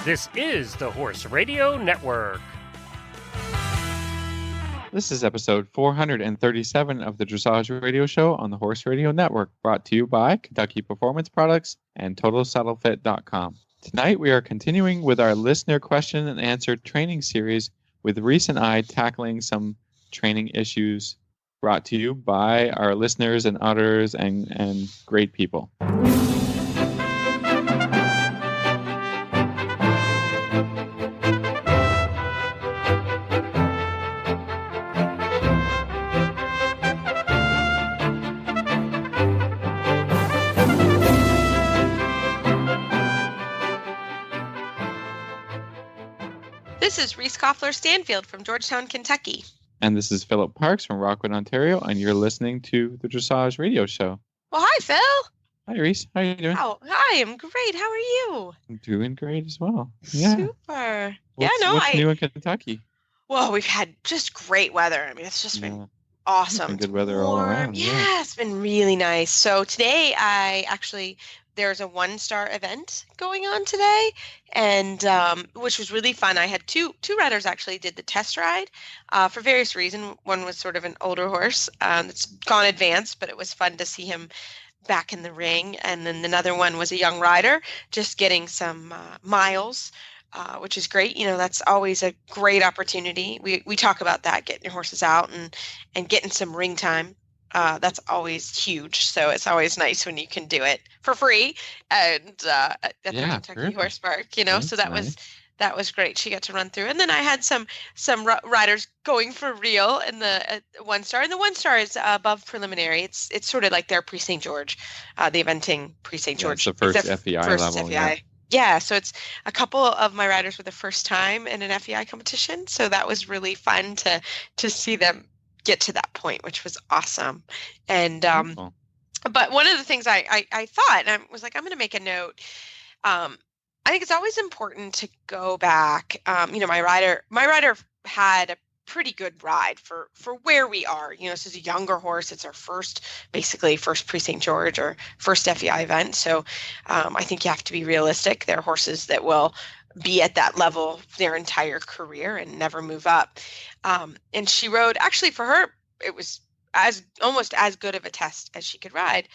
This is the Horse Radio Network. This is episode 437 of the Dressage Radio Show on the Horse Radio Network, brought to you by Kentucky Performance Products and TotalSaddleFit.com. Tonight we are continuing with our listener question and answer training series with Recent Eye tackling some training issues brought to you by our listeners and others and great people. This is Reese Koffler-Stanfield from Georgetown, Kentucky. And this is Philip Parks from Rockwood, Ontario, and you're listening to the Dressage Radio Show. Well, hi, Phil. Hi, Reese. How are you doing? Oh, hi, I'm great. How are you? I'm doing great as well. Yeah. Super. What's new in Kentucky? Well, we've had just great weather. I mean, it's just been awesome. It's been good weather all around. Yeah, it's been really nice. So today there's a one-star event going on today, and which was really fun. I had two riders actually did the test ride for various reasons. One was sort of an older horse that's gone advanced, but it was fun to see him back in the ring. And then another one was a young rider just getting some miles, which is great. You know, that's always a great opportunity. We talk about that, getting your horses out and getting some ring time. That's always huge. So it's always nice when you can do it for free and at the Kentucky Horse Park, you know. That's so that was great. She got to run through, and then I had some riders going for real in the one star, and the one star is above preliminary. It's sort of like their pre-St. George, the eventing pre-St. George. It's the first FEI level. FEI. Yeah, so it's a couple of my riders were the first time in an FEI competition, so that was really fun to see them get to that point, which was awesome. And but one of the things I thought, and I was like, I'm going to make a note. I think it's always important to go back. My rider had a pretty good ride for where we are. You know, this is a younger horse. It's our first pre-St. George or first FEI event. So I think you have to be realistic. There are horses that will be at that level their entire career and never move up. And she rode, actually for her, it was almost as good of a test as she could ride,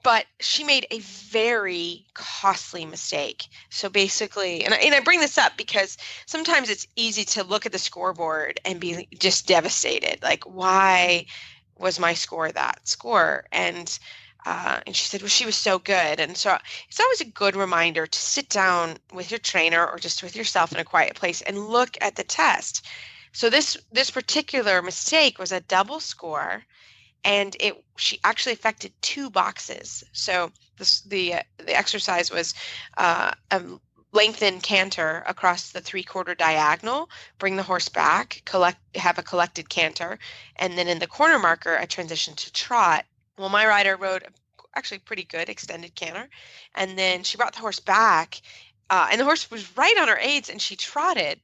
but she made a very costly mistake. So basically, and I bring this up because sometimes it's easy to look at the scoreboard and be just devastated. Like, why was my score that score? And she said, well, she was so good. And so it's always a good reminder to sit down with your trainer or just with yourself in a quiet place and look at the test. So this particular mistake was a double score, and she actually affected two boxes. So the exercise was a lengthen canter across the 3/4 diagonal, bring the horse back, have a collected canter, and then in the corner marker, a transition to trot. Well, my rider rode actually pretty good extended canter, and then she brought the horse back, and the horse was right on her aids, and she trotted.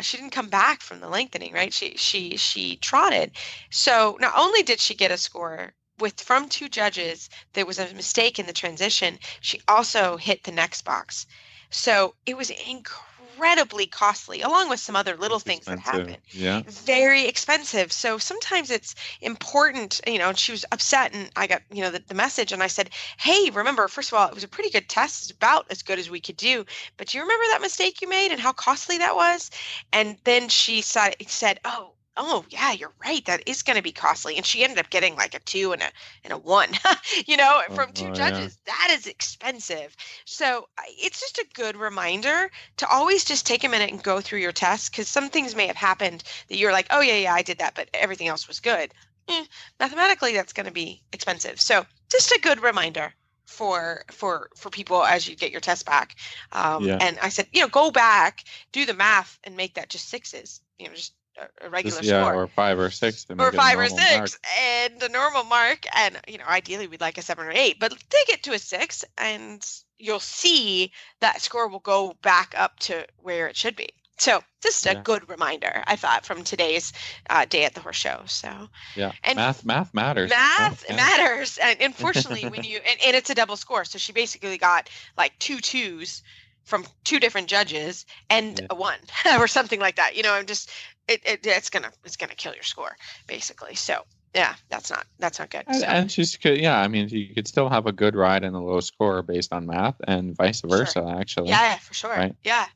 She didn't come back from the lengthening, right? She trotted. So not only did she get a score from two judges, there was a mistake in the transition. She also hit the next box. So it was incredibly costly, along with some other little things that happened. Yeah. Very expensive. So sometimes it's important, and she was upset, and I got, the message, and I said, hey, remember, first of all, it was a pretty good test. It's about as good as we could do. But do you remember that mistake you made and how costly that was? And then she said, oh yeah, you're right. That is going to be costly. And she ended up getting like a 2 and a 1, from two judges. Yeah. That is expensive. So it's just a good reminder to always just take a minute and go through your tests, because some things may have happened that you're like, oh yeah, I did that, but everything else was good. Mathematically, that's going to be expensive. So just a good reminder for people as you get your test back. And I said, go back, do the math, and make that just sixes. Just a regular score, or 5 or 6, or 5 or 6, and a normal mark. And ideally we'd like a 7 or 8, but take it to a 6, and you'll see that score will go back up to where it should be. So just a good reminder, I thought, from today's day at the horse show. So and math matters. Math matters, and unfortunately, when you and it's a double score, so she basically got like 2 2s from 2 different judges and a 1 or something like that. I'm just it's gonna kill your score basically. So yeah, that's not good. And she's good. Yeah, I mean, you could still have a good ride and a low score based on math, and vice versa. Actually. Yeah, for sure. Right? Yeah.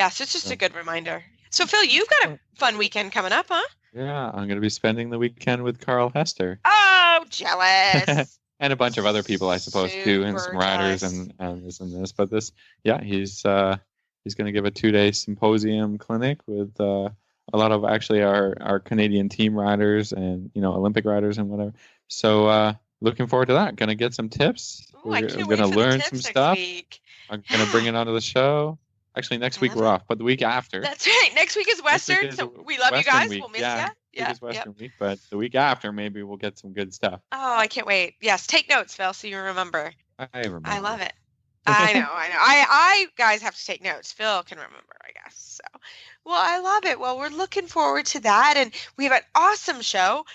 So it's just a good reminder. So Phil, you've got a fun weekend coming up, huh? Yeah, I'm going to be spending the weekend with Carl Hester. Oh, jealous. And a bunch of other people, I suppose, too, and some riders and this and this. But he's going to give a 2-day symposium clinic with a lot of actually our Canadian team riders and Olympic riders and whatever. So looking forward to that. Going to get some tips. Ooh, We're going to learn some stuff. I'm going to bring it onto the show. Actually, next week we're off, but the week after. That's right. Next week is Western, so we love you guys. Week. We'll miss you. Yeah, it's Western week, but the week after maybe we'll get some good stuff. Oh, I can't wait. Yes, take notes, Phil, so you remember. I remember. I love it. I know. I guys have to take notes. Phil can remember, I guess. So, well, I love it. Well, we're looking forward to that, and we have an awesome show.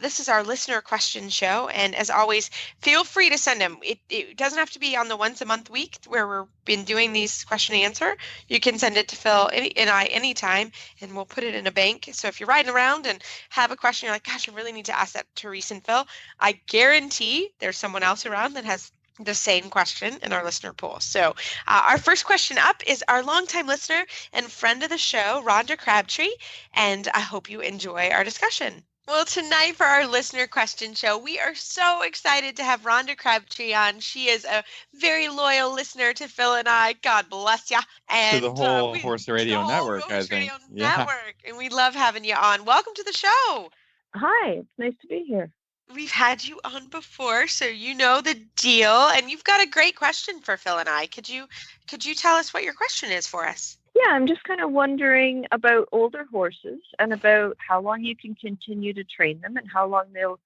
This is our listener question show, and as always, feel free to send them. It doesn't have to be on the once a month week where we've been doing these question and answer. You can send it to Phil and I anytime, and we'll put it in a bank. So if you're riding around and have a question, you're like, gosh, I really need to ask that to Reese and Phil, I guarantee there's someone else around that has the same question in our listener pool. So our first question up is our longtime listener and friend of the show, Rhonda Crabtree, and I hope you enjoy our discussion. Well, tonight for our listener question show, we are so excited to have Rhonda Crabtree on. She is a very loyal listener to Phil and I. God bless ya. And to the whole Horse Radio Network, I think. Network, and we love having you on. Welcome to the show. Hi, it's nice to be here. We've had you on before, so you know the deal, and you've got a great question for Phil and I. Could you tell us what your question is for us? Yeah, I'm just kind of wondering about older horses and about how long you can continue to train them and how long they'll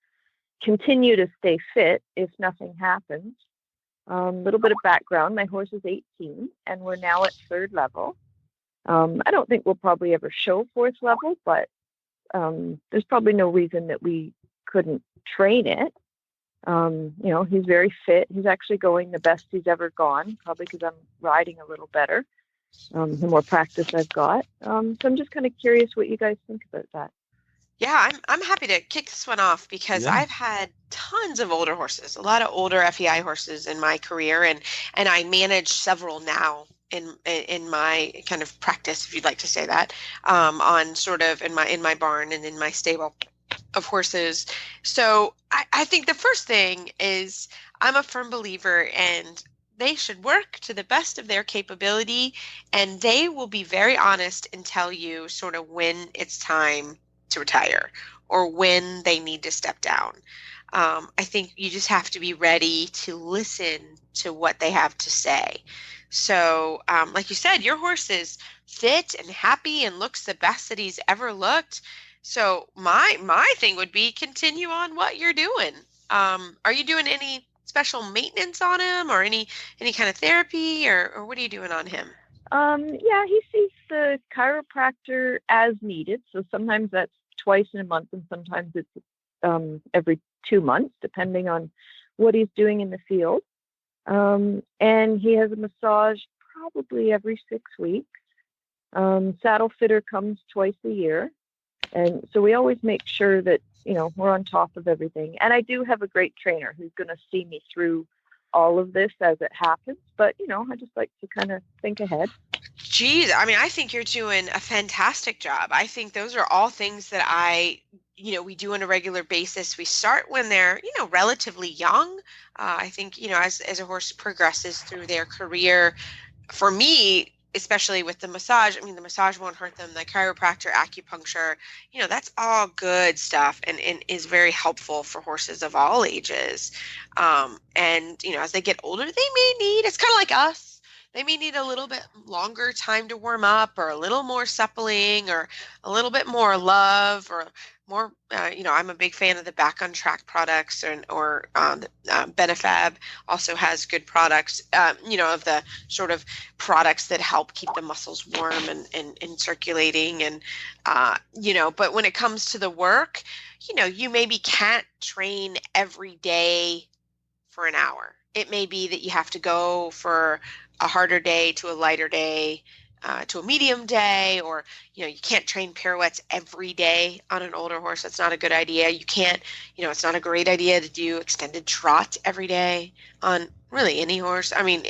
continue to stay fit if nothing happens. A little bit of background. My horse is 18, and we're now at 3rd level. I don't think we'll probably ever show 4th level, but there's probably no reason that we couldn't train it. He's very fit. He's actually going the best he's ever gone, probably because I'm riding a little better, the more practice I've got. So I'm just kind of curious what you guys think about that. Yeah, I'm happy to kick this one off because I've had tons of older horses, a lot of older FEI horses in my career, and I manage several now in my kind of practice, if you'd like to say that, on sort of in my barn and in my stable of horses. So I think the first thing is I'm a firm believer, and they should work to the best of their capability, and they will be very honest and tell you sort of when it's time to retire or when they need to step down. I think you just have to be ready to listen to what they have to say. So like you said, your horse is fit and happy and looks the best that he's ever looked. So my thing would be continue on what you're doing. Are you doing any special maintenance on him or any kind of therapy or what are you doing on him? Yeah, he sees the chiropractor as needed. So sometimes that's twice in a month and sometimes it's every 2 months, depending on what he's doing in the field. And he has a massage probably every 6 weeks. Saddle fitter comes twice a year. And so we always make sure that, we're on top of everything. And I do have a great trainer who's going to see me through all of this as it happens. But, I just like to kind of think ahead. Geez, I think you're doing a fantastic job. I think those are all things that we do on a regular basis. We start when they're, relatively young. I think, as a horse progresses through their career, for me, especially with the massage, the massage won't hurt them. The chiropractor, acupuncture, that's all good stuff and is very helpful for horses of all ages. And, as they get older, they may need, it's kind of like us. They may need a little bit longer time to warm up or a little more suppling or a little bit more love or more, I'm a big fan of the Back on Track products or Benefab also has good products, of the sort of products that help keep the muscles warm and circulating. And, but when it comes to the work, you maybe can't train every day for an hour. it may be that you have to go for a harder day to a lighter day, to a medium day, or you can't train pirouettes every day on an older horse. That's not a good idea. You can't, it's not a great idea to do extended trot every day on really any horse. I mean,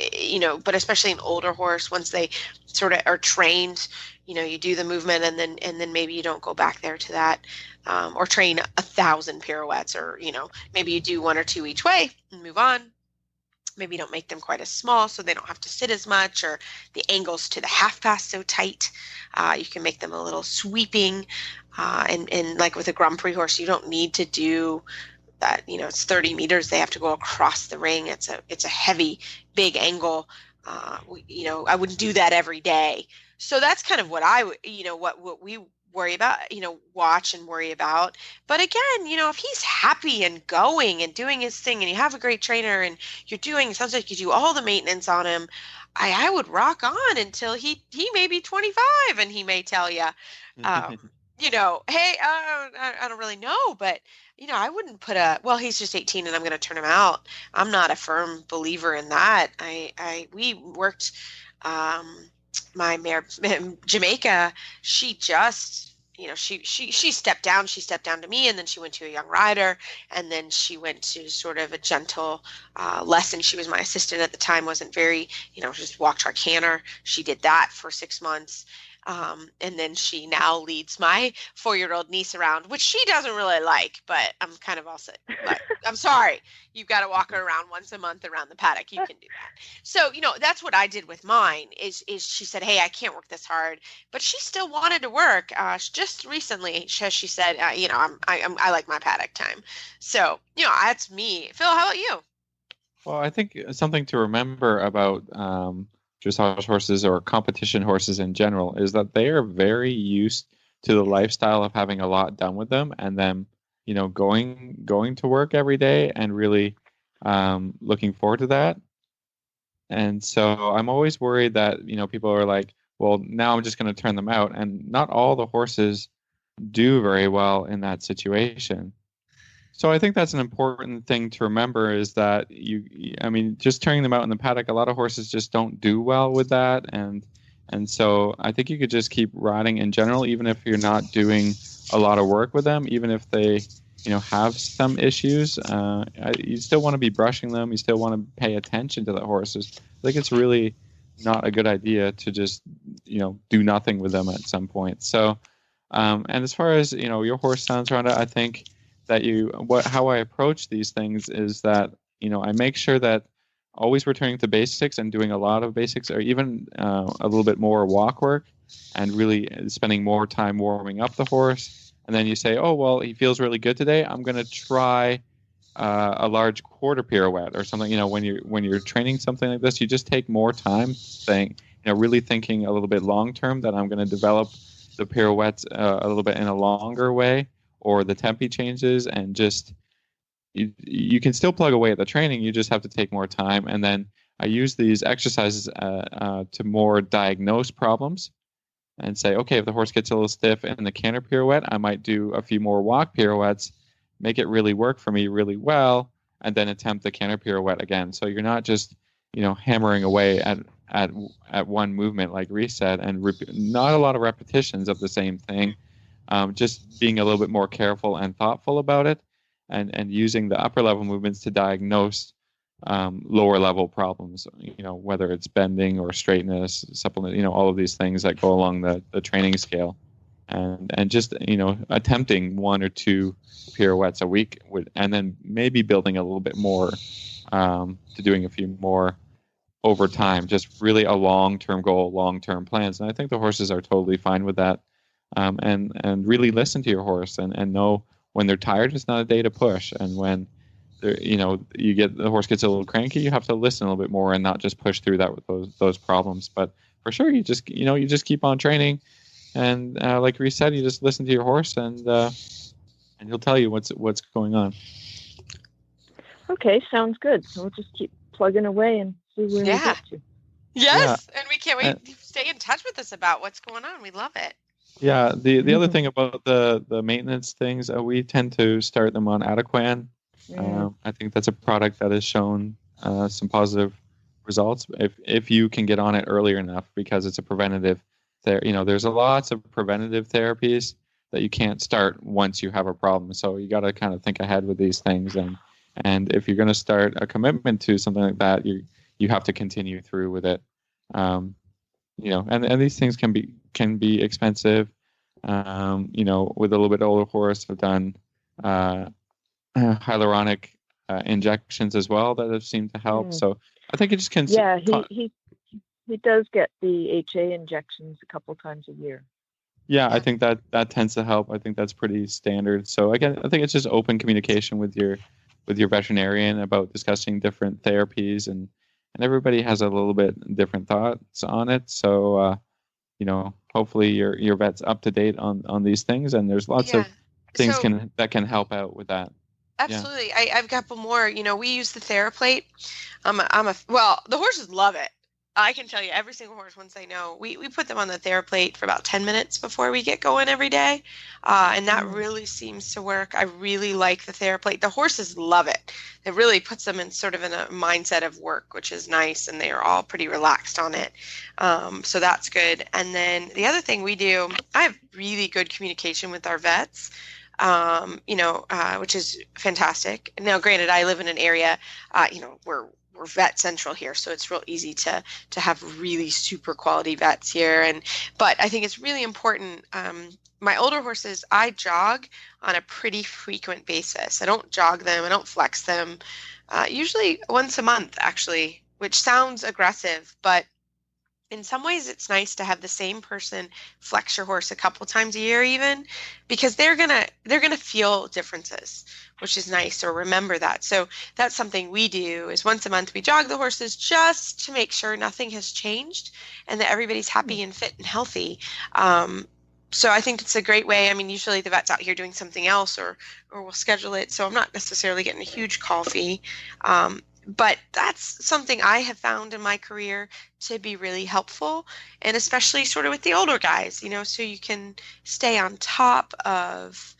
but especially an older horse, once they sort of are trained, you do the movement and then maybe you don't go back there to that, or train 1,000 pirouettes, or maybe you do 1 or 2 each way and move on. Maybe you don't make them quite as small so they don't have to sit as much, or the angles to the half pass so tight. You can make them a little sweeping, and like with a Grand Prix horse, you don't need to do that. It's 30 meters. They have to go across the ring. It's a heavy, big angle. I wouldn't do that every day. So that's kind of what what we worry about, watch and worry about. But again, if he's happy and going and doing his thing, and you have a great trainer and it sounds like you do all the maintenance on him, I would rock on until he may be 25 and he may tell you, hey, I don't really know, but I wouldn't put he's just 18 and I'm going to turn him out. I'm not a firm believer in that. We worked, my mare, Jamaica, she just, she stepped down. She stepped down to me, and then she went to a young rider, and then she went to sort of a gentle lesson. She was my assistant at the time, wasn't very, just walk, track, canter. She did that for 6 months. And then she now leads my 4-year-old niece around, which she doesn't really like, but I'm kind of also like, I'm sorry, you've got to walk her around once a month around the paddock. You can do that. So, that's what I did with mine is she said, hey, I can't work this hard, but she still wanted to work. Just recently, she said, I like my paddock time. So, that's me. Phil, how about you? Well, I think something to remember about, dressage horses or competition horses in general is that they are very used to the lifestyle of having a lot done with them, and then going to work every day and really looking forward to that. And so I'm always worried that people are like, well, now I'm just going to turn them out, and not all the horses do very well in that situation. So I think that's an important thing to remember, is that just turning them out in the paddock, a lot of horses just don't do well with that. And so I think you could just keep riding in general, even if you're not doing a lot of work with them, even if they, have some issues, you still want to be brushing them. You still want to pay attention to the horses. I think it's really not a good idea to just, do nothing with them at some point. So, and as far as, your horse sounds around it, I think that how I approach these things is that, I make sure that always returning to basics and doing a lot of basics, or even a little bit more walk work, and really spending more time warming up the horse. And then you say, oh, well, he feels really good today. I'm going to try a large quarter pirouette or something. When you're training something like this, you just take more time really thinking a little bit long term, that I'm going to develop the pirouettes a little bit in a longer way, or the tempi changes, and just you can still plug away at the training. You just have to take more time. And then I use these exercises to more diagnose problems and say, okay, if the horse gets a little stiff in the canter pirouette, I might do a few more walk pirouettes, make it really work for me really well, and then attempt the canter pirouette again. So you're not just hammering away at one movement, like Reese said, and not a lot of repetitions of the same thing. Just being a little bit more careful and thoughtful about it, and using the upper level movements to diagnose lower level problems, whether it's bending or straightness, supplement, all of these things that go along the training scale, and just, attempting 1 or 2 pirouettes a week and then maybe building a little bit more to doing a few more over time, just really a long-term goal, long-term plans. And I think the horses are totally fine with that. And really listen to your horse and know when they're tired, it's not a day to push. And when the horse gets a little cranky, you have to listen a little bit more and not just push through that with those problems. But for sure, you just keep on training, and like Reese said, you just listen to your horse, and he'll tell you what's going on. Okay, sounds good. So we'll just keep plugging away and see where we get to. Yes, and we can't wait to stay in touch with us about what's going on. We love it. Yeah, the other thing about the maintenance things, we tend to start them on Adequan. I think that's a product that has shown some positive results if you can get on it earlier enough, because it's a preventative. There's lots of preventative therapies that you can't start once you have a problem. So you got to kind of think ahead with these things, and if you're going to start a commitment to something like that, you have to continue through with it. And these things can be expensive. With a little bit older horse, I've done hyaluronic injections as well that have seemed to help. So I think it just can. Yeah, he does get the HA injections a couple times a year. Yeah, I think that tends to help. I think that's pretty standard. So again, I think it's just open communication with your veterinarian about discussing different therapies, and everybody has a little bit different thoughts on it. So hopefully your vet's up to date on these things, and there's lots of things that can help out with that. Absolutely. Yeah. I've got a couple more. We use the TheraPlate. The horses love it. I can tell you, every single horse, once they know, we put them on the TheraPlate for about 10 minutes before we get going every day. And that really seems to work. I really like the TheraPlate. The horses love it. It really puts them in sort of in a mindset of work, which is nice. And they are all pretty relaxed on it. So that's good. And then the other thing we do, I have really good communication with our vets. Which is fantastic. Now, granted, I live in an area, we're vet central here, so it's real easy to have really super quality vets here. But I think it's really important. My older horses, I jog on a pretty frequent basis. I don't jog them. I don't flex them. Usually once a month, actually, which sounds aggressive, but in some ways it's nice to have the same person flex your horse a couple times a year, even, because they're gonna feel differences, which is nice, or remember that. So that's something we do, is once a month we jog the horses just to make sure nothing has changed and that everybody's happy and fit and healthy. So I think it's a great way. I mean, usually the vet's out here doing something else, or we'll schedule it, so I'm not necessarily getting a huge call fee. But that's something I have found in my career to be really helpful, and especially sort of with the older guys, so you can stay on top of,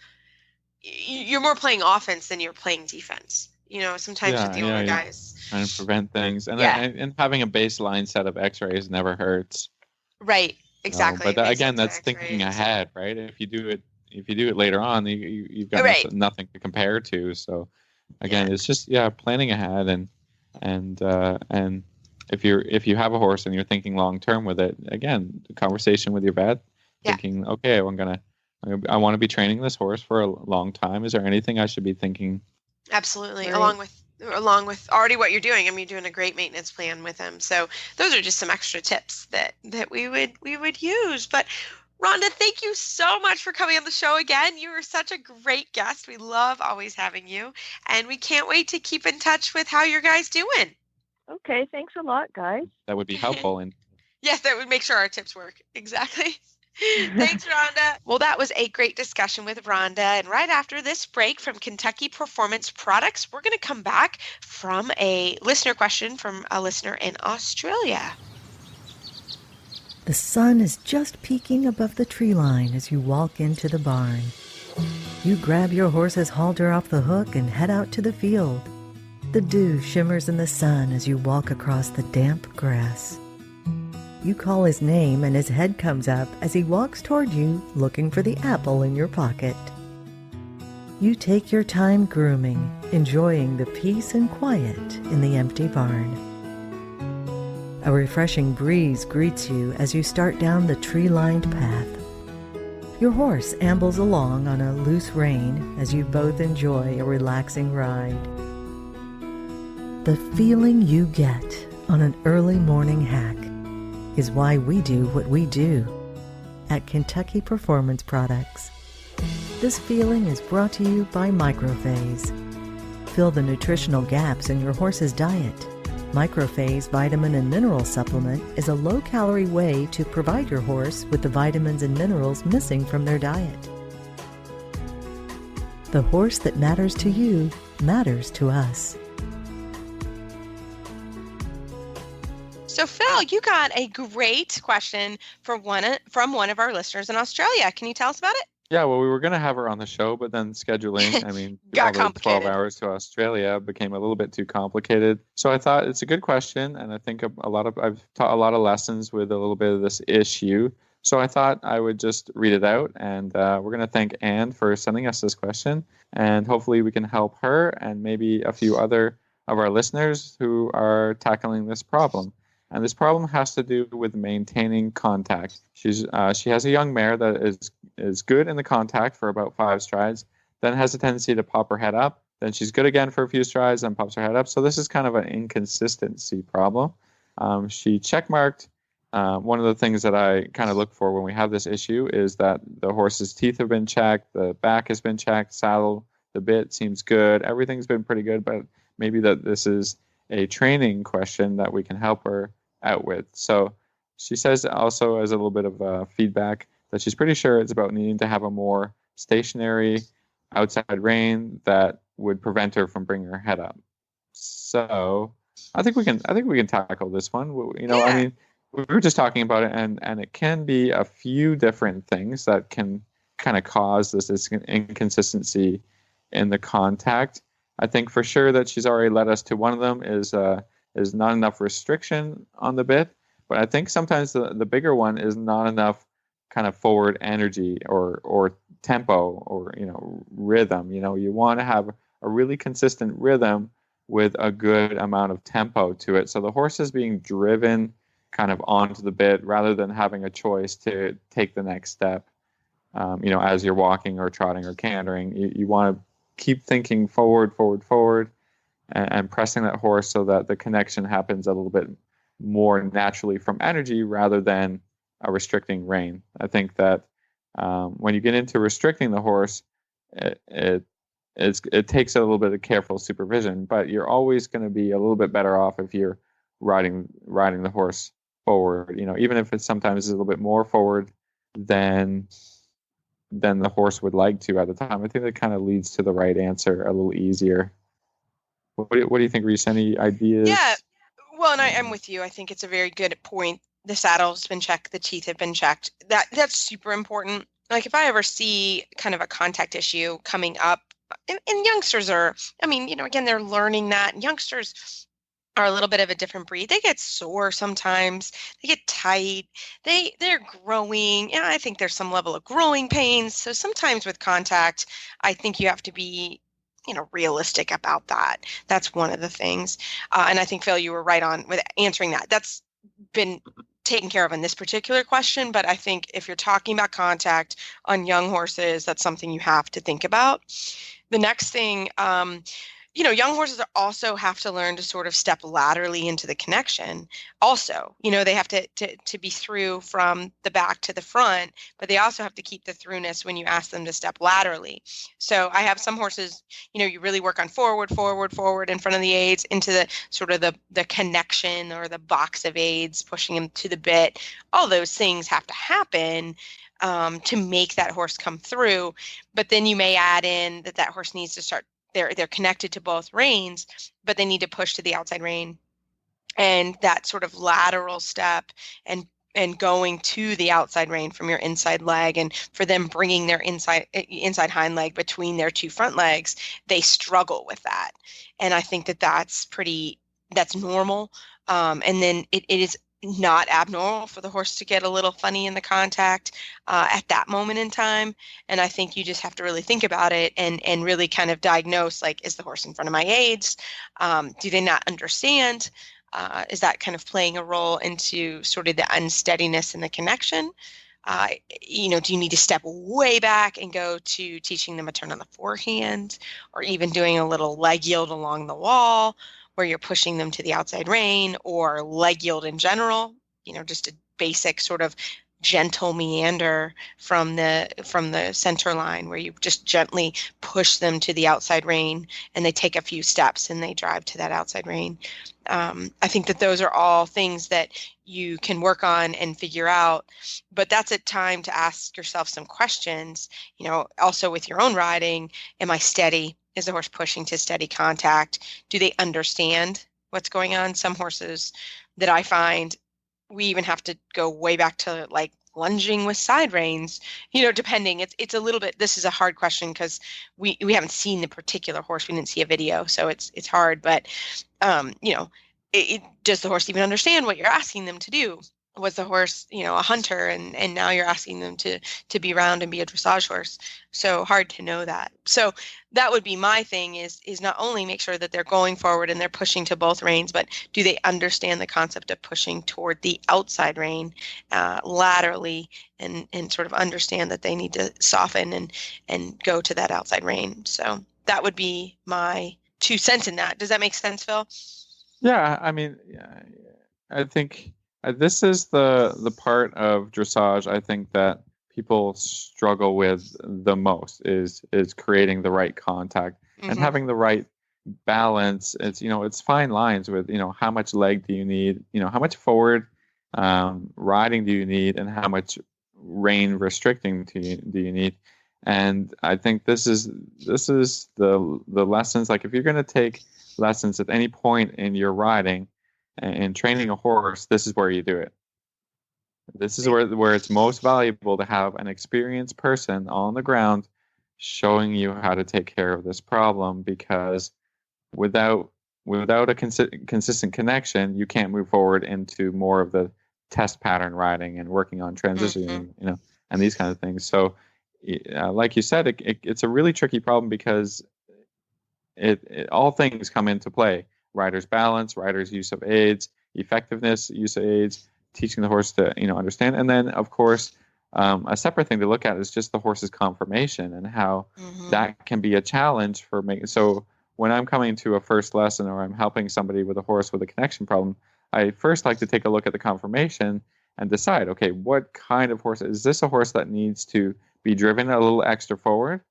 you're more playing offense than you're playing defense, sometimes with the older guys. Trying to prevent things. And having a baseline set of x-rays never hurts. Right, exactly. But again, that's thinking ahead, right? If you do it later on, you've got nothing to compare to. So again, it's just planning ahead, and if you have a horse and you're thinking long term with it, again, the conversation with your vet, thinking, okay, I want to be training this horse for a long time. Is there anything I should be thinking? Absolutely, right. Along with already what you're doing. I mean, you're doing a great maintenance plan with him. So those are just some extra tips that we would use. But Rhonda, thank you so much for coming on the show again. You were such a great guest. We love always having you, and we can't wait to keep in touch with how your guys doing. Okay, thanks a lot, guys. That would be helpful. Yes, that would make sure our tips work. Exactly. Thanks, Rhonda. Well, that was a great discussion with Rhonda. And right after this break from Kentucky Performance Products, we're going to come back from a listener question from a listener in Australia. The sun is just peeking above the tree line as you walk into the barn. You grab your horse's halter off the hook and head out to the field. The dew shimmers in the sun as you walk across the damp grass. You call his name and his head comes up as he walks toward you, looking for the apple in your pocket. You take your time grooming, enjoying the peace and quiet in the empty barn. A refreshing breeze greets you as you start down the tree-lined path. Your horse ambles along on a loose rein as you both enjoy a relaxing ride. The feeling you get on an early morning hack is why we do what we do at Kentucky Performance Products. This feeling is brought to you by Microphase. Fill the nutritional gaps in your horse's diet. Microphase Vitamin and Mineral Supplement is a low-calorie way to provide your horse with the vitamins and minerals missing from their diet. The horse that matters to you matters to us. So, Phil, you got a great question from one of our listeners in Australia. Can you tell us about it? Yeah, well, we were going to have her on the show, but then scheduling, I mean, Got all the 12 complicated. hours to Australia became a little bit too complicated. So I thought it's a good question, and I think I've taught a lot of lessons with a little bit of this issue. So I thought I would just read it out, and we're going to thank Anne for sending us this question, and hopefully we can help her and maybe a few other of our listeners who are tackling this problem. And this problem has to do with maintaining contact. She has a young mare that is good in the contact for about 5 strides, then has a tendency to pop her head up. Then she's good again for a few strides, then pops her head up. So this is kind of an inconsistency problem. She checkmarked. One of the things that I kind of look for when we have this issue is that the horse's teeth have been checked, the back has been checked, saddle, the bit seems good, everything's been pretty good, but maybe that this is a training question that we can help her out with. So she says also as a little bit of feedback that she's pretty sure it's about needing to have a more stationary outside rein that would prevent her from bringing her head up. So I think we can tackle this one. I mean, we were just talking about it, and it can be a few different things that can kind of cause this inconsistency in the contact. I think for sure that she's already led us to one of them is not enough restriction on the bit, but I think sometimes the bigger one is not enough kind of forward energy or tempo or rhythm. You want to have a really consistent rhythm with a good amount of tempo to it, so the horse is being driven kind of onto the bit rather than having a choice to take the next step. As you're walking or trotting or cantering, you want to keep thinking forward, and pressing that horse so that the connection happens a little bit more naturally from energy rather than a restricting rein. I think that when you get into restricting the horse, it takes a little bit of careful supervision, but you're always going to be a little bit better off if you're riding the horse forward. Even if it's sometimes a little bit more forward than the horse would like to at the time. I think that kind of leads to the right answer a little easier. What do you think, Reese? Any ideas? Yeah, well, and I'm with you. I think it's a very good point. The saddle's been checked, the teeth have been checked. That's super important. Like if I ever see kind of a contact issue coming up, and youngsters are, again, they're learning that. Youngsters are a little bit of a different breed. They get sore sometimes. They get tight. They're growing. And I think there's some level of growing pains. So sometimes with contact, I think you have to be realistic about that. That's one of the things. And I think, Phil, you were right on with answering that. That's been taken care of in this particular question. But I think if you're talking about contact on young horses, that's something you have to think about. The next thing, young horses also have to learn to sort of step laterally into the connection. Also, they have to be through from the back to the front, but they also have to keep the throughness when you ask them to step laterally. So I have some horses, you really work on forward in front of the aids into the sort of the connection or the box of aids, pushing them to the bit. All those things have to happen to make that horse come through. But then you may add in that horse needs to start. They're connected to both reins, but they need to push to the outside rein, and that sort of lateral step and going to the outside rein from your inside leg, and for them bringing their inside hind leg between their two front legs, they struggle with that. And I think that's normal. And then it is not abnormal for the horse to get a little funny in the contact at that moment in time. And I think you just have to really think about it and really kind of diagnose, like, is the horse in front of my aids? Do they not understand? Is that kind of playing a role into sort of the unsteadiness in the connection? Do you need to step way back and go to teaching them a turn on the forehand, or even doing a little leg yield along the wall, where you're pushing them to the outside rein, or leg yield in general, just a basic sort of gentle meander from the center line, where you just gently push them to the outside rein and they take a few steps and they drive to that outside rein. I think that those are all things that you can work on and figure out, but that's a time to ask yourself some questions, also with your own riding. Am I steady? Is the horse pushing to steady contact? Do they understand what's going on? Some horses that I find, we even have to go way back to like lunging with side reins, depending. It's a little bit, this is a hard question because we haven't seen the particular horse. We didn't see a video, so it's hard. But, does the horse even understand what you're asking them to do? Was the horse, a hunter, and now you're asking them to be round and be a dressage horse? So hard to know that. So that would be my thing is not only make sure that they're going forward and they're pushing to both reins, but do they understand the concept of pushing toward the outside rein laterally and sort of understand that they need to soften and go to that outside rein. So that would be my 2 cents in that. Does that make sense, Phil? Yeah, I mean, I think this is the part of dressage I think that people struggle with the most is creating the right contact and having the right balance. It's fine lines with, how much leg do you need, how much forward riding do you need, and how much rein restricting do you need. And I think this is the lessons. Like if you're going to take lessons at any point in your riding and training a horse, this is where you do it. This is where it's most valuable to have an experienced person on the ground showing you how to take care of this problem, because without a consistent connection, you can't move forward into more of the test pattern riding and working on transitioning, and these kind of things. So, like you said, it's a really tricky problem because it all things come into play. Rider's balance, rider's use of aids, effectiveness, use of aids, teaching the horse to understand, and then of course a separate thing to look at is just the horse's conformation and how that can be a challenge for making. So when I'm coming to a first lesson or I'm helping somebody with a horse with a connection problem, I first like to take a look at the conformation and decide, okay, what kind of horse is this? A horse that needs to be driven a little extra forward,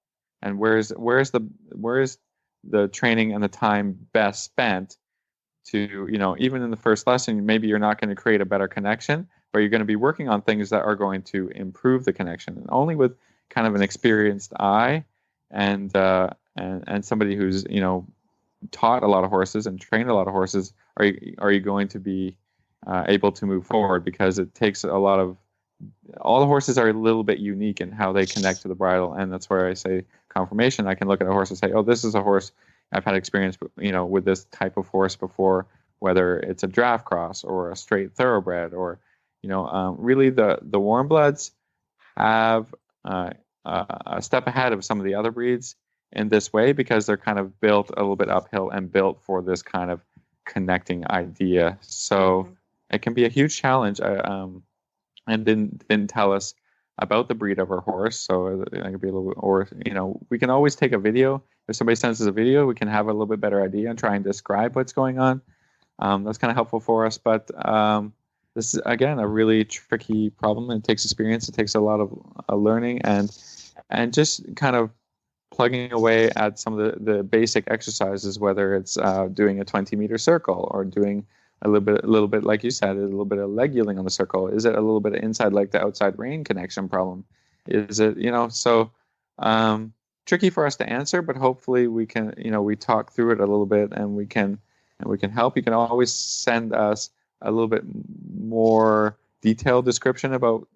and where's the training and the time best spent to, even in the first lesson, maybe you're not going to create a better connection, but you're going to be working on things that are going to improve the connection. And only with kind of an experienced eye and somebody who's, taught a lot of horses and trained a lot of horses are you going to be able to move forward, because it takes all the horses are a little bit unique in how they connect to the bridle. And that's where I say conformation. I can look at a horse and say, oh, this is a horse I've had experience, with this type of horse before, whether it's a draft cross or a straight thoroughbred, or, really the warm bloods have a step ahead of some of the other breeds in this way, because they're kind of built a little bit uphill and built for this kind of connecting idea. So it can be a huge challenge. And didn't tell us about the breed of our horse, so it could be a little bit, or we can always take a video. If somebody sends us a video, we can have a little bit better idea and try and describe what's going on. That's kind of helpful for us, but this is again a really tricky problem. It takes experience. It takes a lot of learning and just kind of plugging away at some of the basic exercises, whether it's doing a 20-meter circle or doing a little bit, like you said, a little bit of leg yielding on the circle. Is it a little bit of inside leg to outside rein connection problem? Is it, so tricky for us to answer, but hopefully we can, we talk through it a little bit and we can help. You can always send us a little bit more detailed description about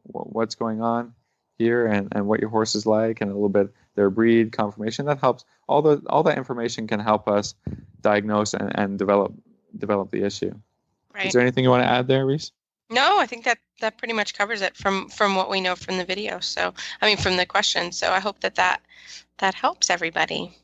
what's going on here and what your horse is like, and a little bit their breed, conformation. That helps. All that information can help us diagnose and develop the issue. Right. Is there anything you want to add there, Reese? No, I think that pretty much covers it from what we know from the video. So, from the question. So I hope that helps everybody.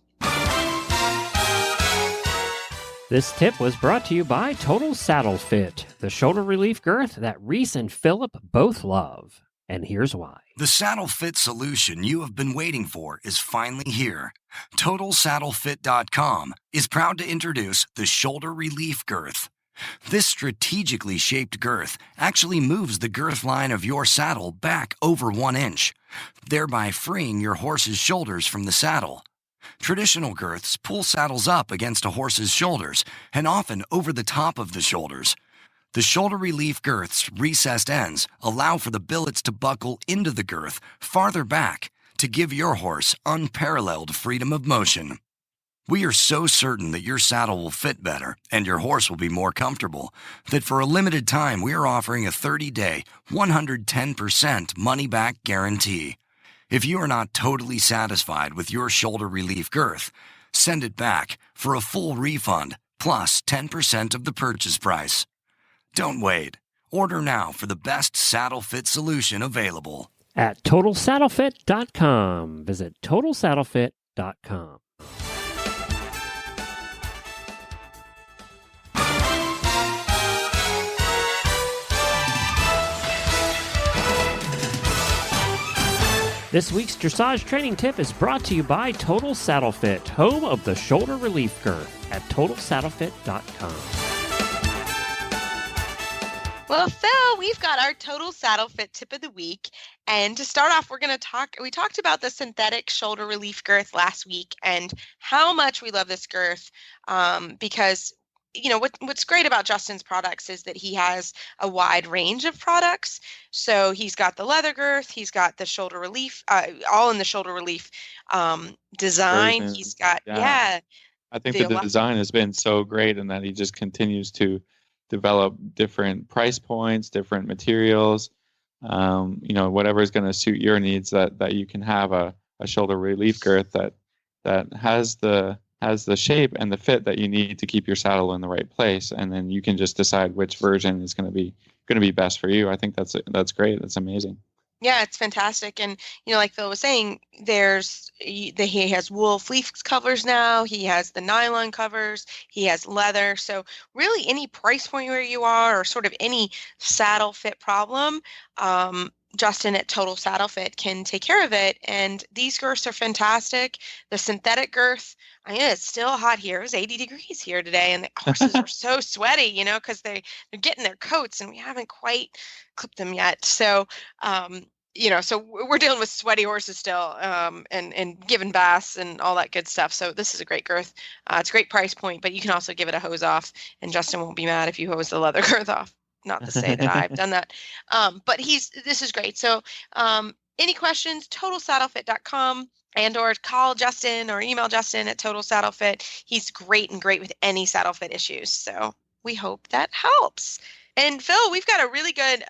This tip was brought to you by Total Saddle Fit, the shoulder relief girth that Reese and Philip both love. And here's why. The saddle fit solution you have been waiting for is finally here. TotalSaddleFit.com is proud to introduce the Shoulder Relief Girth. This strategically shaped girth actually moves the girth line of your saddle back over 1 inch, thereby freeing your horse's shoulders from the saddle. Traditional girths pull saddles up against a horse's shoulders and often over the top of the shoulders. The Shoulder Relief Girth's recessed ends allow for the billets to buckle into the girth farther back to give your horse unparalleled freedom of motion. We are so certain that your saddle will fit better and your horse will be more comfortable that for a limited time we are offering a 30-day, 110% money-back guarantee. If you are not totally satisfied with your shoulder relief girth, send it back for a full refund plus 10% of the purchase price. Don't wait. Order now for the best saddle fit solution available. At TotalSaddleFit.com. Visit TotalSaddleFit.com. This week's dressage training tip is brought to you by Total Saddle Fit, home of the shoulder relief girth at TotalSaddleFit.com. Well, Phil, we've got our Total Saddle Fit tip of the week. And to start off, we talked about the synthetic shoulder relief girth last week and how much we love this girth because what's great about Justin's products is that he has a wide range of products. So he's got the leather girth, he's got the shoulder relief, all in the shoulder relief design. Version. He's got, I think the design has been so great in that he just continues to develop different price points, different materials, whatever is going to suit your needs that you can have a shoulder relief girth that has the shape and the fit that you need to keep your saddle in the right place, and then you can just decide which version is going to be best for you. I think that's great. That's amazing. Yeah, it's fantastic. And like Phil was saying, he has wool fleece covers now. He has the nylon covers. He has leather. So really, any price point where you are, or sort of any saddle fit problem, Justin at Total Saddle Fit can take care of it. And these girths are fantastic. The synthetic girth, it's still hot here. It was 80 degrees here today, and the horses are so sweaty, because they're getting their coats, and we haven't quite clipped them yet. So, so we're dealing with sweaty horses still, and giving baths and all that good stuff. So this is a great girth. It's a great price point, but you can also give it a hose off, and Justin won't be mad if you hose the leather girth off. Not to say that I've done that, but this is great. So any questions, TotalSaddleFit.com, or call Justin or email Justin at Total Saddle Fit. He's great with any saddle fit issues. So we hope that helps. And Phil, we've got a really good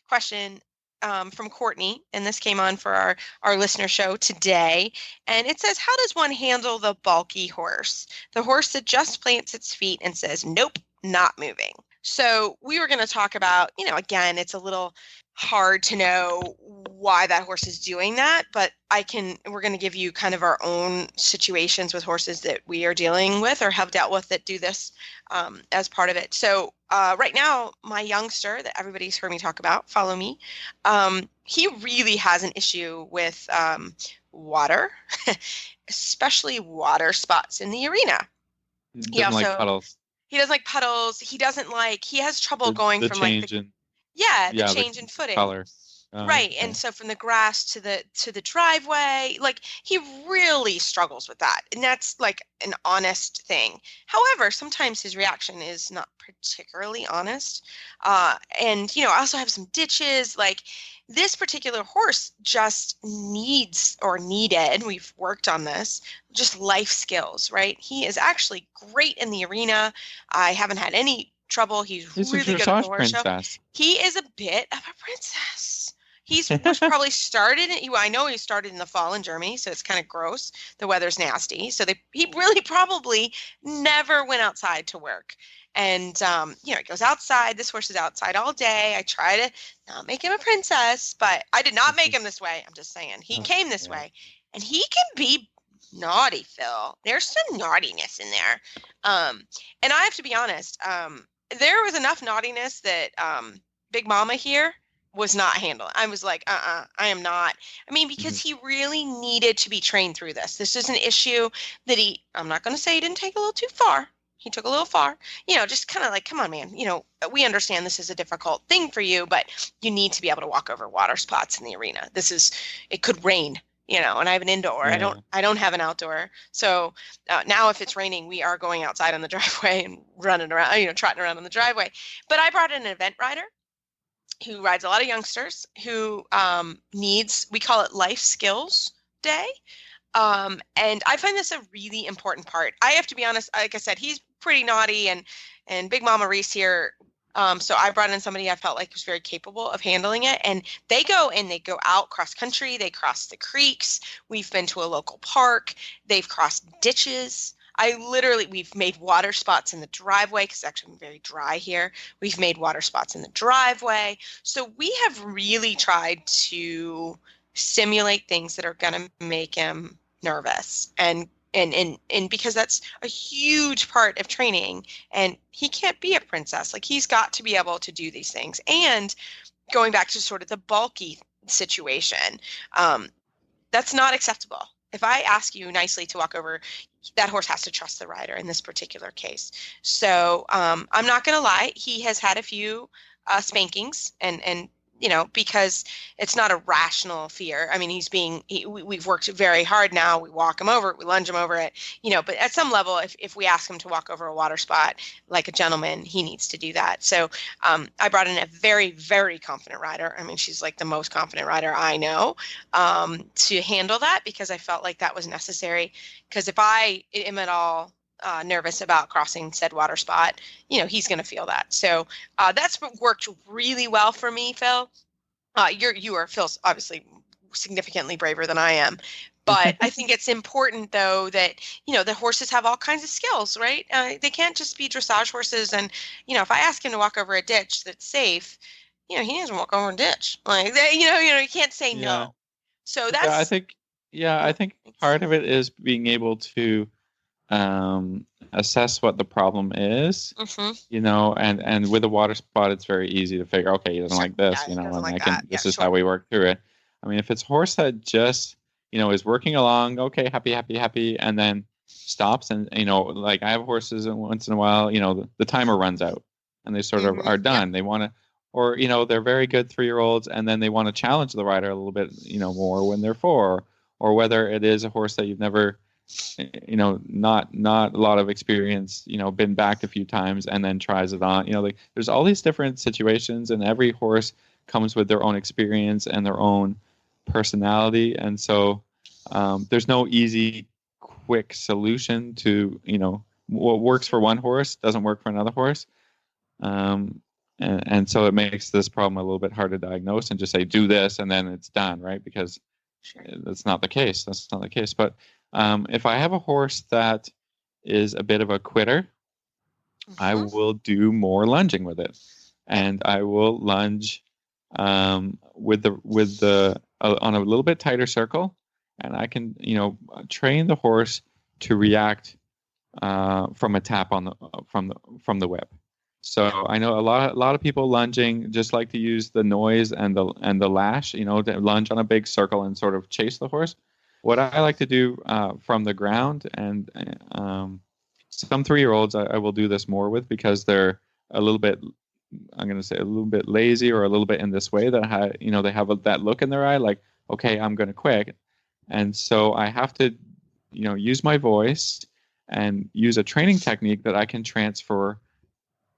question from Courtney, and this came on for our listener show today. And it says, how does one handle the bulky horse? The horse that just plants its feet and says, nope, not moving. So we were going to talk about, again, it's a little hard to know why that horse is doing that, but we're going to give you kind of our own situations with horses that we are dealing with or have dealt with that do this as part of it. So right now, my youngster that everybody's heard me talk about, Follow Me, he really has an issue with water, especially water spots in the arena. He doesn't like puddles. He doesn't like puddles. He has trouble going from change in footing. Color. Right. Okay. And so from the grass to the driveway, he really struggles with that. And that's an honest thing. However, sometimes his reaction is not particularly honest. And I also have some ditches. This particular horse just needed, we've worked on this, just life skills, right? He is actually great in the arena. I haven't had any trouble. He's really good at the horse show. He is a bit of a princess. He's probably started, I know he started in the fall in Germany, so it's kind of gross. The weather's nasty. So he really probably never went outside to work. And, he goes outside. This horse is outside all day. I try to not make him a princess, but I did not make him this way. I'm just saying. He came this way. And he can be naughty, Phil. There's some naughtiness in there. And I have to be honest, there was enough naughtiness that Big Mama here was not handling. I was like, I am not. Because he really needed to be trained through this. This is an issue that I'm not going to say he didn't take a little too far. He took a little far, just kind of come on, man. We understand this is a difficult thing for you, but you need to be able to walk over water spots in the arena. It could rain, and I have an indoor. Yeah. I don't have an outdoor. So now if it's raining, we are going outside on the driveway and running around, trotting around on the driveway. But I brought in an event rider who rides a lot of youngsters who we call it Life Skills Day. And I find this a really important part. I have to be honest, like I said, he's pretty naughty, and Big Mama Reese here. So I brought in somebody I felt like was very capable of handling it. And they go out cross country. They cross the creeks. We've been to a local park. They've crossed ditches. We've made water spots in the driveway because it's actually very dry here. We've made water spots in the driveway. So we have really tried to simulate things that are going to make him nervous and because that's a huge part of training, and he can't be a princess. Like, he's got to be able to do these things. And going back to sort of the bulky situation, that's not acceptable. If I ask you nicely to walk over, that horse has to trust the rider in this particular case. So I'm not going to lie. He has had a few spankings and because it's not a rational fear. I mean, we've worked very hard now. We walk him over it, we lunge him over it, but at some level, if we ask him to walk over a water spot like a gentleman, he needs to do that. So I brought in a very, very confident rider. I mean, she's like the most confident rider I know, to handle that, because I felt like that was necessary. Because if I am at all nervous about crossing said water spot, he's going to feel that. So that's worked really well for me, Phil. Phil's obviously significantly braver than I am, but I think it's important though that, the horses have all kinds of skills, right? They can't just be dressage horses. And, if I ask him to walk over a ditch that's safe, he doesn't walk over a ditch. Like, you can't say no. So that's, I think part of it is being able to assess what the problem is, and with a water spot, it's very easy to figure, okay, he doesn't like this, this is how we work through it. I mean, if it's a horse that just, is working along, okay, happy, and then stops, and, like I have horses, and once in a while, the timer runs out, and they sort of are done. They want to, or, they're very good 3-year-olds, and then they want to challenge the rider a little bit, more when they're 4, or whether it is a horse that you've never, not a lot of experience, been backed a few times and then tries it on, like there's all these different situations, and every horse comes with their own experience and their own personality. And so there's no easy, quick solution to, what works for one horse doesn't work for another horse. And so it makes this problem a little bit hard to diagnose and just say, do this, and then it's done, right? Because that's not the case. But if I have a horse that is a bit of a quitter, I will do more lunging with it, and I will lunge with the on a little bit tighter circle, and I can train the horse to react from a tap on from the whip. So I know a lot of people lunging just like to use the noise and the lash, to lunge on a big circle and sort of chase the horse. What I like to do from the ground, and some 3-year-olds I will do this more with, because they're a little bit, I'm going to say a little bit lazy, or a little bit in this way that they have that look in their eye, like, okay, I'm going to quit. And so I have to, use my voice and use a training technique that I can transfer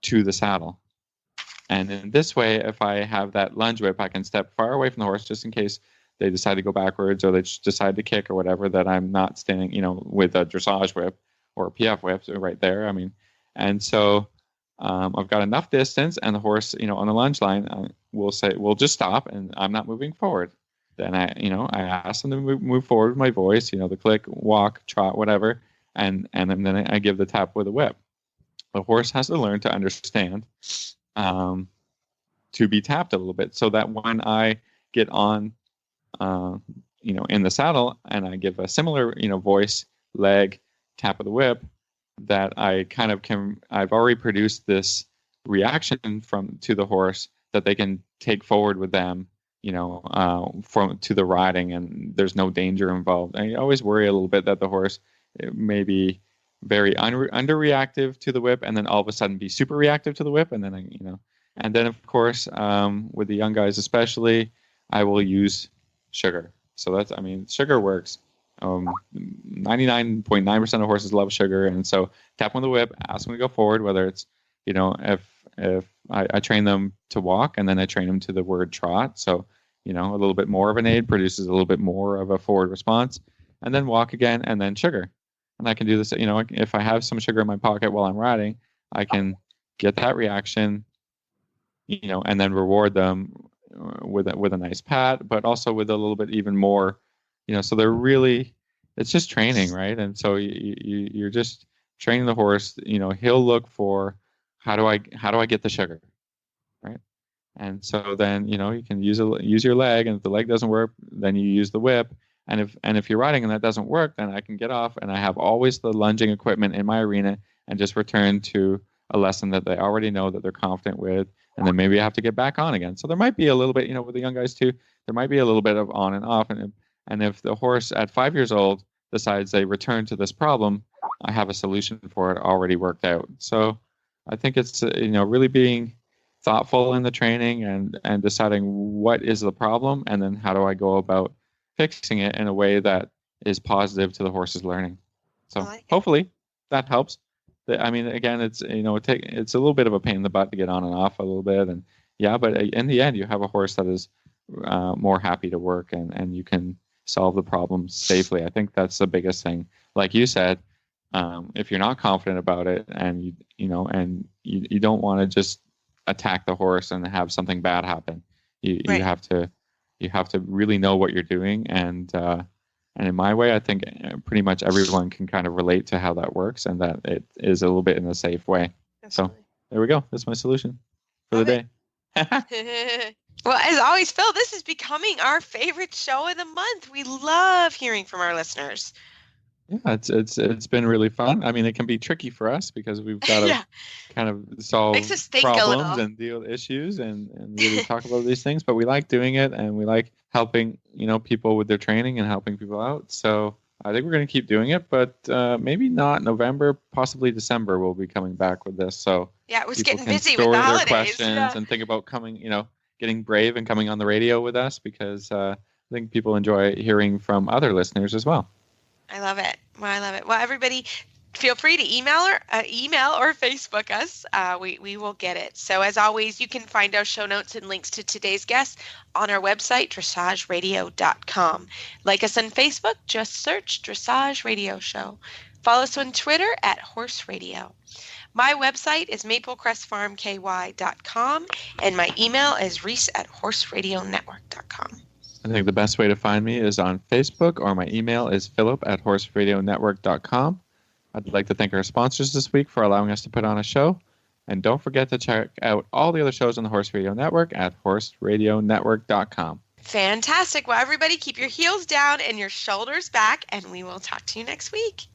to the saddle. And in this way, if I have that lunge whip, I can step far away from the horse, just in case they decide to go backwards, or they decide to kick or whatever, that I'm not standing, with a dressage whip or a PF whip right there. I mean, and so I've got enough distance, and the horse, on the lunge line, will say, "We'll just stop," and I'm not moving forward. Then I ask them to move forward with my voice, the click, walk, trot, whatever, and then I give the tap with a whip. The horse has to learn to understand to be tapped a little bit, so that when I get on, in the saddle, and I give a similar, voice, leg, tap of the whip, that I kind of I've already produced this reaction to the horse that they can take forward with them, to the riding, and there's no danger involved. I always worry a little bit that the horse may be very underreactive to the whip, and then all of a sudden be super reactive to the whip, and then and then of course with the young guys especially, I will use sugar. So sugar works. 99.9% of horses love sugar, and so tap on the whip, ask them to go forward. Whether it's if I train them to walk, and then I train them to the word trot, so a little bit more of an aid produces a little bit more of a forward response. and then walk again, and then sugar. And I can do this, if I have some sugar in my pocket while I'm riding, I can get that reaction, and then reward them with a nice pat, but also with a little bit even more, so they're really, it's just training, right? And so you're just training the horse, he'll look for, how do I get the sugar, right? And so then, you can use your leg, and if the leg doesn't work, then you use the whip. And if you're riding and that doesn't work, then I can get off, and I have always the lunging equipment in my arena, and just return to a lesson that they already know, that they're confident with, and then maybe I have to get back on again. So there might be a little bit, with the young guys too, there might be a little bit of on and off. And if the horse at 5 years old decides they return to this problem, I have a solution for it already worked out. So I think it's, really being thoughtful in the training and deciding what is the problem, and then how do I go about fixing it in a way that is positive to the horse's learning. So hopefully that helps. I mean, again, it's it's a little bit of a pain in the butt to get on and off a little bit, and but in the end, you have a horse that is more happy to work, and you can solve the problem safely. I think that's the biggest thing. Like you said, if you're not confident about it, and you don't want to just attack the horse and have something bad happen, you have to really know what you're doing, and in my way, I think pretty much everyone can kind of relate to how that works, and that it is a little bit in a safe way. Absolutely. So there we go. That's my solution for the day. Well, as always, Phil, this is becoming our favorite show of the month. We love hearing from our listeners. Yeah, it's been really fun. I mean, it can be tricky for us because we've got to kind of solve problems and deal with issues and really talk about these things. But we like doing it, and we like helping people with their training and helping people out. So I think we're going to keep doing it, but maybe not November, possibly December. We'll be coming back with this. So yeah, it was getting busy with the holidays. Their questions and think about coming, getting brave and coming on the radio with us, because I think people enjoy hearing from other listeners as well. I love it. Well, everybody, feel free to email or Facebook us. We will get it. So as always, you can find our show notes and links to today's guests on our website, dressageradio.com. Like us on Facebook, just search Dressage Radio Show. Follow us on Twitter at Horse Radio. My website is maplecrestfarmky.com, and my email is reese@horseradionetwork.com. I think the best way to find me is on Facebook, or my email is philip@horseradionetwork.com. I'd like to thank our sponsors this week for allowing us to put on a show. And don't forget to check out all the other shows on the Horse Radio Network at horseradionetwork.com. Fantastic. Well, everybody, keep your heels down and your shoulders back, and we will talk to you next week.